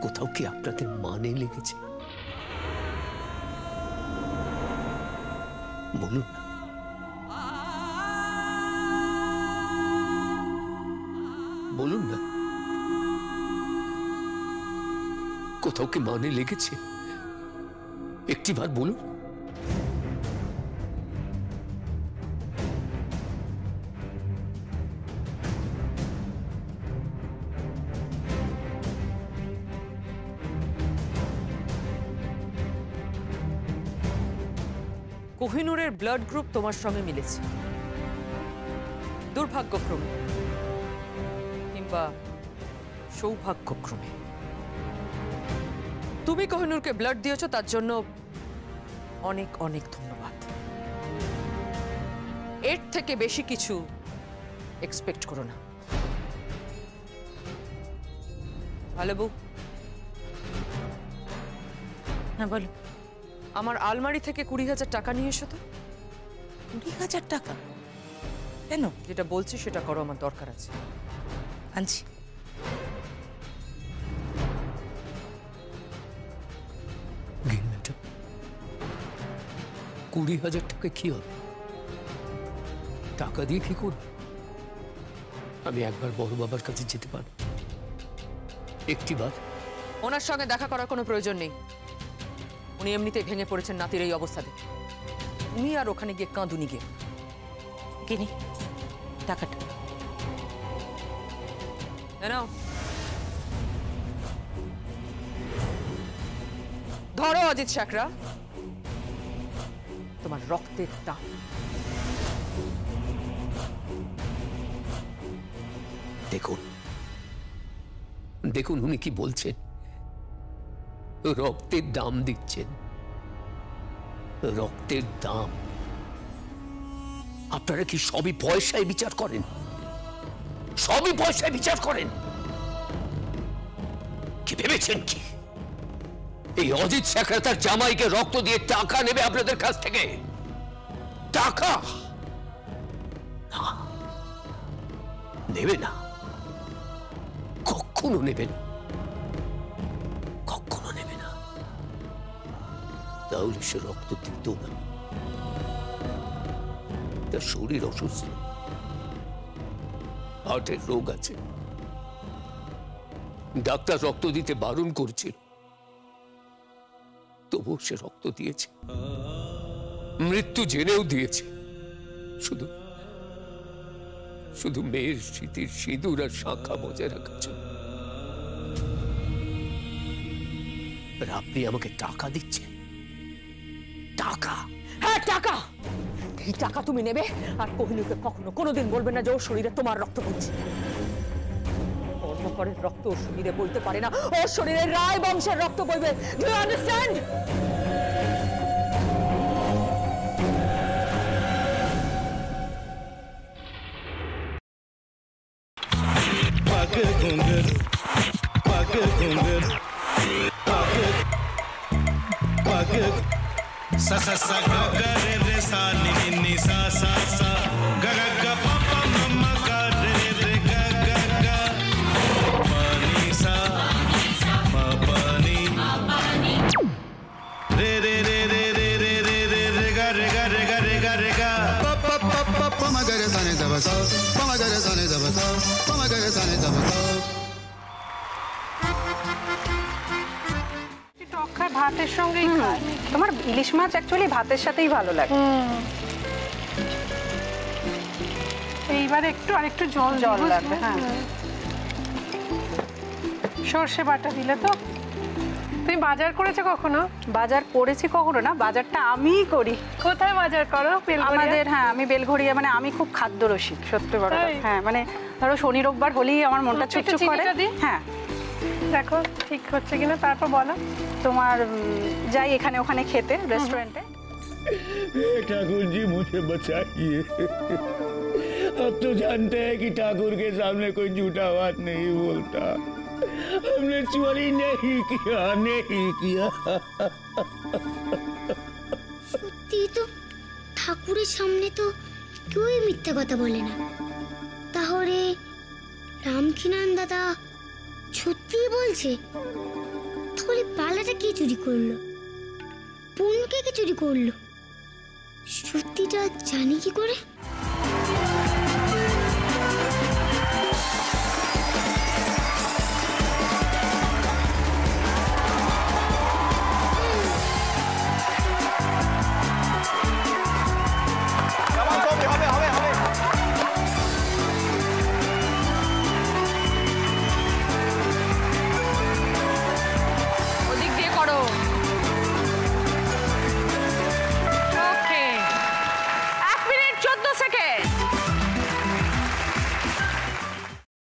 কোথাও কি আপনাদের মানে লেগেছে? বলুন না। বলুন না, কোথাও কি মানে লেগেছে? একটিবার বলুন। কোহিনূরের ব্লাড গ্রুপ তোমার সঙ্গে মিলেছে, দুর্ভাগ্যক্রমে কিংবা সৌভাগ্যক্রমে। তুমি কোহিনূরকে ব্লাড দিয়েছো, তার জন্য অনেক অনেক ধন্যবাদ। এর থেকে বেশি কিছু এক্সপেক্ট করো না। ভালো বউ। হ্যাঁ বলো। আমার আলমারি থেকে 20,000 টাকা নিয়ে এসো তো। 20,000 টাকা? কেন? যেটা বলছি সেটা করো, আমার দরকার আছে। আনছি। ম্যাডাম, 20,000 টাকা কি হবে? টাকা দিয়ে কি করব? আমি একবার বড় বাবার কাছে যেতে পারব? একটিবার? ওনার সঙ্গে দেখা করার কোনো প্রয়োজন নেই। উনি এমনিতেই ভেঙে পড়েছেন নাতির এই অবস্থাতে। তুমি আর ওখানে গিয়ে কাঁদুনি গিয়ে। কিনি টাকাটা নাও, ধরো অজিত শাকরা, তোমার রক্তের দাম। দেখুন দেখুন উনি কি বলছেন। রক্তের দাম দিচ্ছেন। রক্তের দাম? আপনারা কি সবই পয়সায় বিচার করেন? সবই পয়সায় বিচার করেন? কি ভেবেছেন কি এই অজিত শেখর তার জামাইকে রক্ত দিয়ে টাকা নেবে আপনাদের কাছ থেকে? টাকা না, নেবে না, কখনো নেবে না, কখনো নেবে না। তাহলে সে রক্ত দিত না। তার শরীর অসুস্থ, হার্টের রোগ আছে। ডাক্তার রক্ত দিতে বারণ করেছিল, তবুও সে রক্ত দিয়েছে। মৃত্যু জেনেও দিয়েছে, শুধু শুধু মেয়ের স্মৃতির সিঁদুর আর শাঁখা বজায় রাখার জন্য। আপনি আমাকে টাকা দিচ্ছেন? টাকা? হ্যাঁ টাকা। এই টাকা তুমি নেবে আর কোহিনূরকে কখনো কোনোদিন বলবে না যে ওর শরীরে তোমার রক্ত বইছে। কর্মকরের রক্ত ওর শরীরে বইতে পারে না, ওর শরীরে রায় বংশের রক্ত বইবে। Do you understand? sa sa sa ga ga re re sa ni ni ni sa sa sa ga ga ga pa pa ma ma ga re re ga ga ga pa ni sa ma pa ni re re re re re re re re re ga re ga re ga re ga re ga pa pa pa pa pa ma ga re sa ni da ba sa pa ma ga re sa ni da ba sa pa ma ga re sa ni da ba sa ভাতের সঙ্গেই খায়। তোমার ইলিশ মাছ actually ভাতের সাথেই ভালো লাগে। এইবার একটু আরেকটু জল জল লাগবে। হ্যাঁ, সর্ষে বাটা দিলে তো। তুমি বাজার করেছো কখনো? বাজার করেছি কখনো না, বাজারটা আমিই করি। কোথায় বাজার করো? আমাদের, হ্যাঁ আমি বেলঘড়িয়া, মানে আমি খুব খাদ্য রসিক, সত্যি বড়। হ্যাঁ মানে ধরো শনি রোববার হলেই আমার মনটা চুপচুপ করে। হ্যাঁ দেখো ঠিক হচ্ছে কিনা, তারপর বলো। তোমার যাই এখানে ওখানে খেতে रेस्टोरेंट है। ठाकुर जी मुझे बचाइए। अब तो जानते हैं कि ठाकुर के सामने कोई झूठा बात नहीं बोलता। हमने चोरी नहीं किया, नहीं किया। সত্যি তো ঠাকুরের সামনে তো কেউই মিথ্যা কথা বলে না। তাহলে রামকিনান দাদা সত্যি বলছে? তাহলে পালাটা কে চুরি করলো? পুনকে কে চুরি করলো? সত্যিটা জানি কি করে?